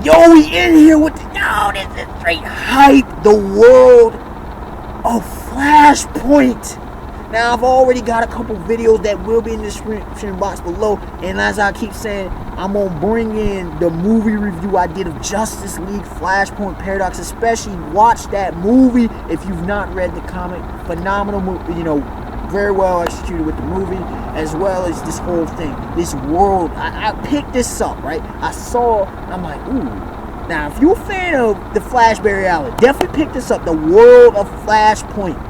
Yo, we in here with the, yo, this is straight hype. The world of Flashpoint. Now, I've already got a couple videos that will be in the description box below. And as I keep saying, I'm going to bring in the movie review I did of Justice League Flashpoint Paradox. Especially watch that movie if you've not read the comic. Phenomenal movie, you know, very well executed with the movie. As well as this whole thing. This world. I picked this up, right? I saw, I'm like, ooh. Now, if you're a fan of the Flashberry Alley, definitely pick this up. The world of Flashpoint.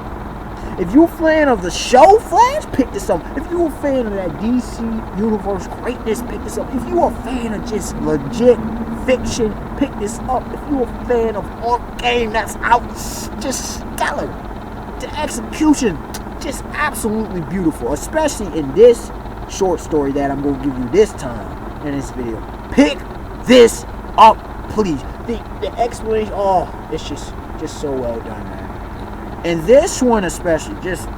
If you're a fan of the show Flash, pick this up. If you're a fan of that DC Universe greatness, pick this up. If you're a fan of just legit fiction, pick this up. If you're a fan of art game that's out, just stellar. The execution, just absolutely beautiful. Especially in this short story that I'm going to give you this time in this video. Pick this up, please. The explanation, oh, it's just so well done, man. And this one especially, just,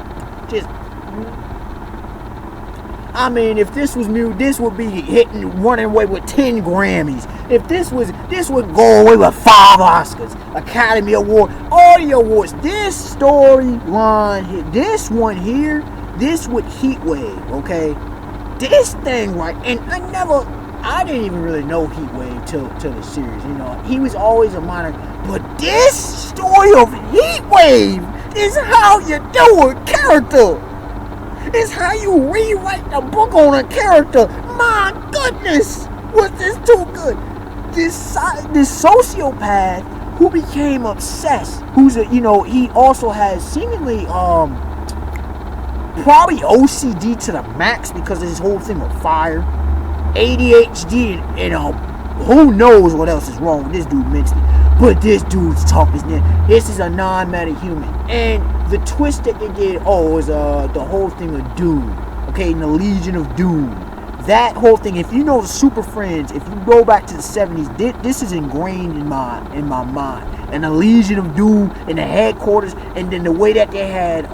I mean, if this was new, this would be running away with 10 Grammys. If this would go away with 5 Oscars, Academy Award, all the awards. This storyline here, this one here, this with Heatwave, okay? This thing, right? And I didn't even really know Heatwave till the series, you know. He was always a minor, but this story of Heatwave is how you do a character. It's how you rewrite the book on a character. My goodness, was this too good? This sociopath who became obsessed, who's a, you know, he also has seemingly probably OCD to the max because of his whole thing with fire, ADHD, and who knows what else is wrong with this dude mentally. But this dude's tough as nails. This is a non-meta human. And the twist that they did, was the whole thing of Doom. Okay, and the Legion of Doom. That whole thing, if you know the Super Friends, if you go back to the 70s, this is ingrained in my mind. And the Legion of Doom, and the headquarters, and then the way that they had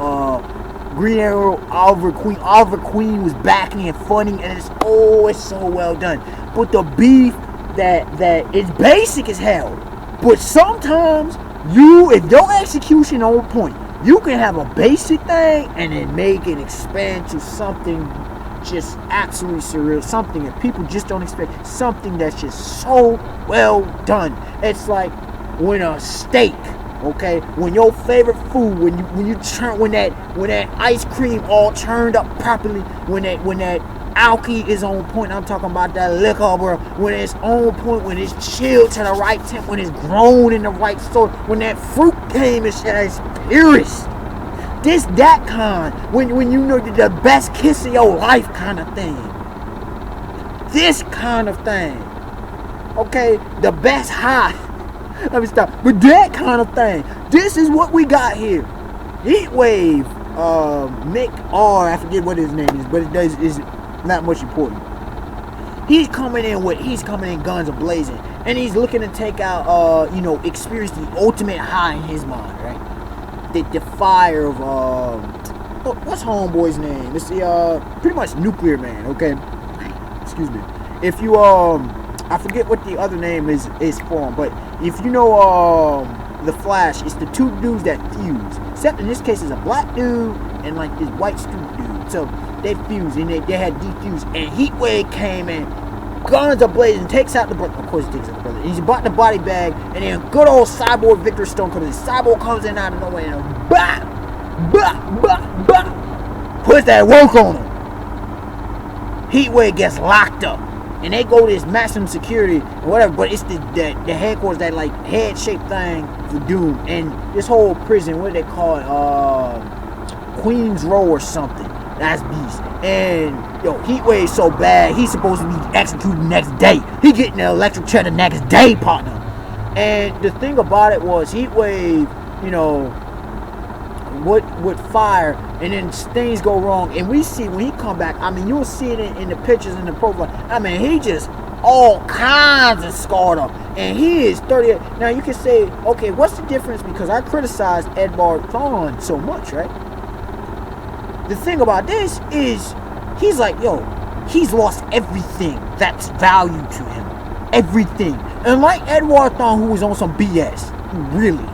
Green Arrow, Oliver Queen was backing and funding, and it's so well done. But the beef that it's basic as hell. But sometimes if your execution on point, you can have a basic thing and then make it expand to something just absolutely surreal, something that people just don't expect, something that's just so well done. It's like when a steak, okay, when your favorite food, when that ice cream all turned up properly, when that alky is on point. I'm talking about that liquor, bro. When it's on point, when it's chilled to the right temp, when it's grown in the right sort, when that fruit came and shit is purest. That kind, when you know the best kiss of your life kind of thing. This kind of thing. Okay, the best high. Let me stop. But that kind of thing. This is what we got here. Heatwave, Mick R, I forget what his name is, but is not much important. He's coming in guns a-blazing, and he's looking to take out, experience the ultimate high in his mind, right? The fire of, what's Homeboy's name? It's the, pretty much Nuclear Man, okay? Excuse me. If you, I forget what the other name is for him, but if you know, the Flash, it's the two dudes that fuse. Except in this case, it's a black dude and like this white student dude. So they fused and they had defused. And Heatwave came in, guns a-blazing, takes out the brother. Of course he takes out the brother. He's about the body bag, and then good old Cyborg Victor Stone comes in. Cyborg comes in out of nowhere and bah, bah, bah, bah, puts that work on him. Heatwave gets locked up. And they go to this maximum security or whatever, but it's the headquarters, that like head-shaped thing for Doom. And this whole prison, what do they call it? Queen's Row or something. That's beast. And Heatwave's so bad, he's supposed to be executed the next day. He getting the electric chair the next day, partner. And the thing about it was Heatwave, would fire, and then things go wrong, and we see when he come back, I mean, you'll see it in the pictures in the profile. I mean, he just all kinds of scarred up, and he is 30. Now you can say, okay, what's the difference? Because I criticized Edward Thawne so much, right? The thing about this is, he's like, he's lost everything that's value to him. everything. And like Edward Thorne, who was on some BS, really.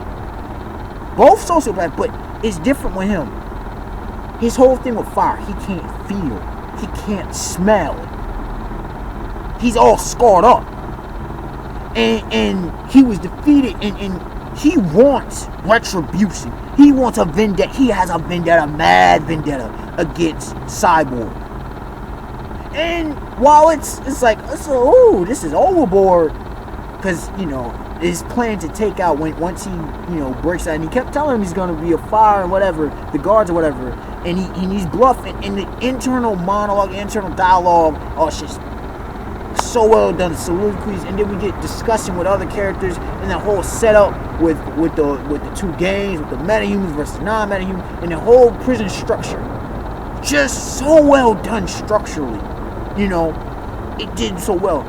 Both sociopaths, but it's different with him. His whole thing with fire, he can't feel, he can't smell. He's all scarred up. And he was defeated, and he wants retribution. He wants a vendetta. He has a vendetta, mad vendetta against Cyborg. And while it's like, oh, this is overboard, because, you know, his plan to take out once he, you know, breaks out, and he kept telling him he's going to be a fire and whatever, the guards or whatever, and he's bluffing, and the internal monologue, internal dialogue, oh, it's just so well done, the soliloquies, and then we get discussing with other characters, and that whole setup with the two gangs, with the metahumans versus non-metahumans, and the whole prison structure, just so well done structurally, you know, it did so well.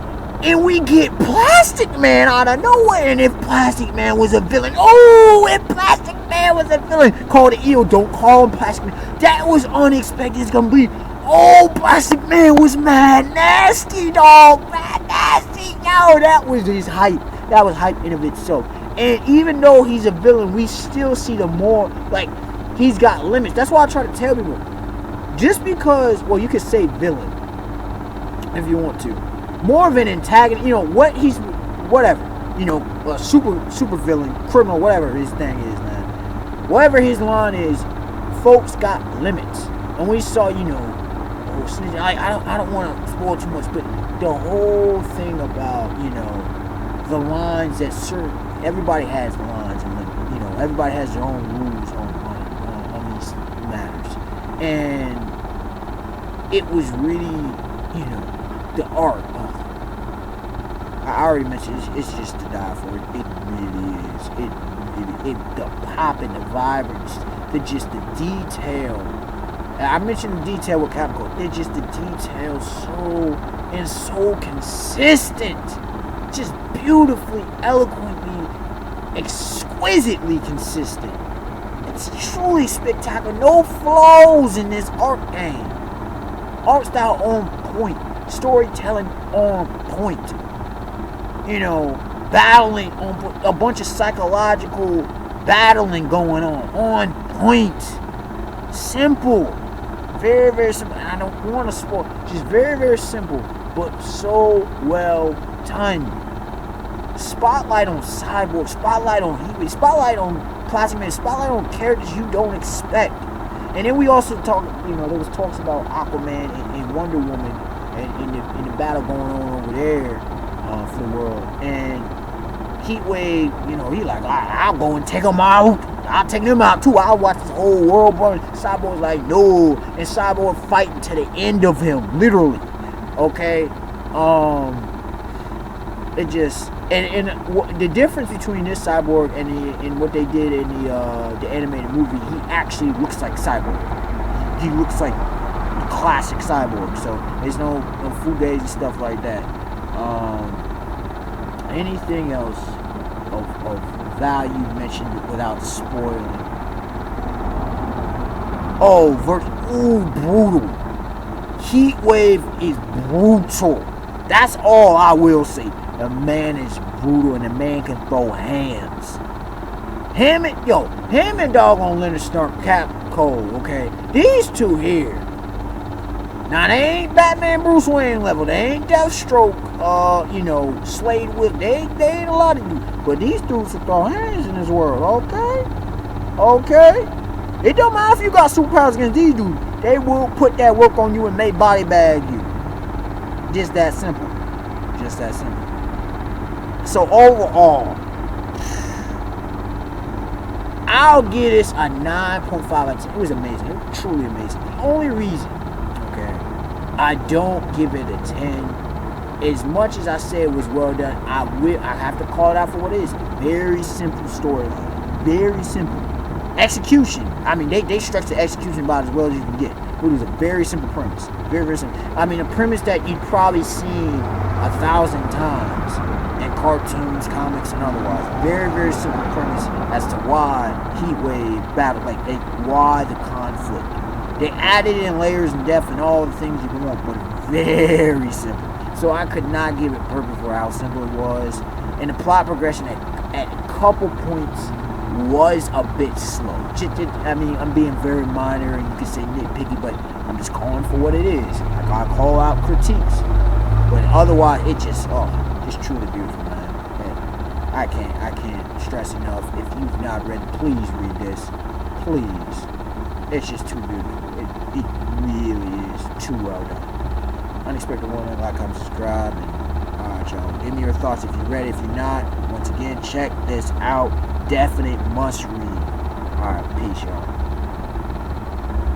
And we get Plastic Man out of nowhere, and if Plastic Man was a villain, oh, if Plastic Man was a villain, call it ill, don't call him Plastic Man, that was unexpected, it's gonna be, oh, Plastic Man was mad nasty, dog. Mad nasty. Yo, that was his hype. That was hype in of itself. And even though he's a villain, we still see the more, like, he's got limits. That's why I try to tell people. Just because, well, you could say villain, if you want to. More of an antagonist, you know, what he's, whatever. You know, a super villain, criminal, whatever his thing is, man. Whatever his line is, folks got limits. And we saw, you know, I don't want to spoil too much, but the whole thing about, you know, the lines that everybody has lines, and, you know, everybody has their own rules on these matters, and it was really, you know, the art. I already mentioned it's just to die for it. It really is. The pop and the vibrance, the detail. I mentioned the detail with Capcom. They're just the detail so consistent. Just beautifully, eloquently, exquisitely consistent. It's truly spectacular. No flaws in this art game. Art style on point. Storytelling on point. You know, battling on point. A bunch of psychological battling going on point. Simple. Very, very simple. I don't want to spoil. Just very, very simple, but so well done. Spotlight on Cyborg. Spotlight on Heatwave. Spotlight on Plastic Man. Spotlight on characters you don't expect. And then we also talk. You know, there was talks about Aquaman and Wonder Woman and in the battle going on over there for the world. And Heatwave, you know, he like, I'll go and take them out. I'll take them out too. I'll watch this whole world burn. Cyborg's like, no. And Cyborg fighting to the end of him, literally. Okay? It just, and the difference between this Cyborg and what they did in the animated movie, he actually looks like Cyborg. He looks like the classic Cyborg. So there's no fugazi stuff like that. Anything else of value mentioned without spoiling? Brutal. Heatwave is brutal. That's all I will say. The man is brutal, and the man can throw hands. Him and doggone Leonard Stark, Cap Cole, okay? These two here. Now, they ain't Batman Bruce Wayne level. They ain't Deathstroke, Slade Wilson. They ain't a lot of you. But these dudes will throw hands in this world, okay? It don't matter if you got superpowers against these dudes. They will put that work on you and make body bag you. Just that simple. So overall, I'll give this a 9.5 out of 10. It was amazing. It was truly amazing. The only reason, I don't give it a 10. As much as I say it was well done, I have to call it out for what it is. Very simple storyline. Very simple. Execution. I mean, they stretch the execution about as well as you can get. It was a very simple premise. Very, very simple. I mean, a premise that you'd probably seen 1,000 times in cartoons, comics, and otherwise. Very, very simple premise as to why Heatwave battle, why the conflict. They added in layers and depth and all the things you want, but very simple. So I could not give it purpose for how simple it was. And the plot progression at a couple points was a bit slow. I mean, I'm being very minor and you can say nitpicky, but I'm just calling for what it is. I gotta call out critiques. But otherwise, it's just truly beautiful, man. And I can't stress enough. If you've not read it, please read this. Please. It's just too beautiful. It really is too well done. Unexpected Woman, like, comment, subscribe, and alright, y'all. Give me your thoughts if you're ready. If you're not, once again, check this out. Definite must read. Alright, peace, y'all.